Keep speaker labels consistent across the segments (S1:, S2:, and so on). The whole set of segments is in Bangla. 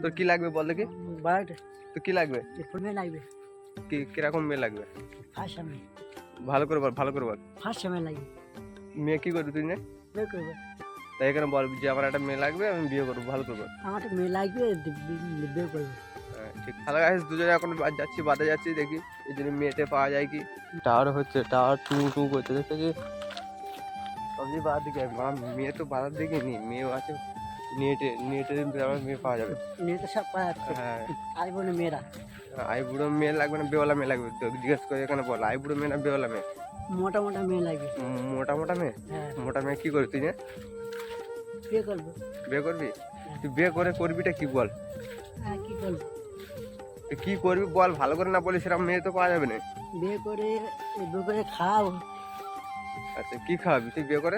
S1: তোর কি লাগবে বল দেখি?
S2: বাট
S1: তো কি লাগবে?
S2: ফুলমে লাগবে।
S1: কি কিরকম মেয়ে লাগবে?
S2: ফার্স্ট সামনে
S1: ভালো করে বল, ভালো করে বল।
S2: ফার্স্ট সামনে লাগবে।
S1: মেয়ে কি করবি তুই? না
S2: বিয়ে করবো।
S1: তাই এখানে বল যে আমার একটা মেয়ে লাগবে, আমি বিয়ে করবো। ভালো করে বল।
S2: আমার একটা মেয়ে লাগবে, বিয়ে করবো।
S1: ঠিক। তাহলে গাইস দুজনে এখন যাচ্ছি, বাদে যাচ্ছি, দেখি এই জন্য মেয়েটে পাওয়া যায় কি। টাওয়ার হচ্ছে, টাওয়ার টু টু করতে দেখতে যে সবজি বাদ দিকে মেয়ে তো বাজার দিকে নি, মেয়েও আছে নেটে, নেটে আমার মেয়ে পাওয়া যাবে।
S2: মেয়ে তো সব পাওয়া যাচ্ছে।
S1: হ্যাঁ,
S2: আই বোনে মেয়েরা।
S1: আই বুড়ো মেয়ে লাগবে না বেওয়ালা মেয়ে লাগবে? তো জিজ্ঞেস করে এখানে বল, আই বুড়ো মেয়ে না বেওয়ালা মেয়ে?
S2: মোটা মোটা মেয়ে লাগবে।
S1: মোটা মোটা মেয়ে?
S2: হ্যাঁ,
S1: মোটা মেয়ে কি করবি তুই? না
S2: বিয়ে করবো।
S1: বিয়ে করবি? তুই বিয়ে করে করবিটা কি বল?
S2: হ্যাঁ, কি করবো?
S1: তুই কি করবি বল, ভালো করে না বলি সেরকম মেয়ে তো পাওয়া যাবে না।
S2: বিয়ে করে খাওয়াবো।
S1: আচ্ছা, কি খাওয়াবি তুই বিয়ে করে?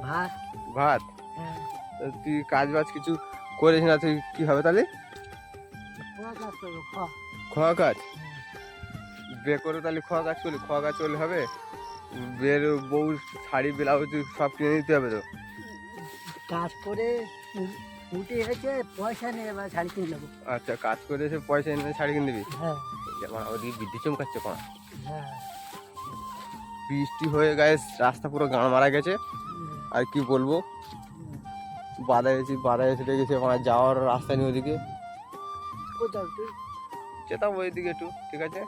S2: ভাত।
S1: ভাত?
S2: হ্যাঁ,
S1: তা তুই কাজ বাজ কিছু করিস না, তুই কি হবে তাহলে?
S2: খোয়া কাজ করবো, খোয়া।
S1: খোয়া কাজ? বিয়ে করে তাহলে খোয়া কাজ করলি? খোয়া কাজ করলে হবে? বিয়ের বউ শাড়ি ব্লাউজ সব কিনে দিতে হবে তো।
S2: কাজ করে উঠে এসে পয়সা নিয়ে এবার শাড়ি কিনে নেবো।
S1: আচ্ছা, কাজ করে এসে পয়সা এনে শাড়ি কিনে দিবি?
S2: হ্যাঁ,
S1: যেমন ওদিকে বিদ্যুৎ চমকাচ্ছে কোন।
S2: হ্যাঁ।
S1: বৃষ্টি হয়ে গায়ে রাস্তা পুরো গাঁড় মারা গেছে। আর কি বলবো, বাধা এসে দেখেছি আমার যাওয়ার রাস্তা নেই ওদিকে।
S2: কোথাও তুই?
S1: যেতাম ওইদিকে একটু, ঠিক আছে।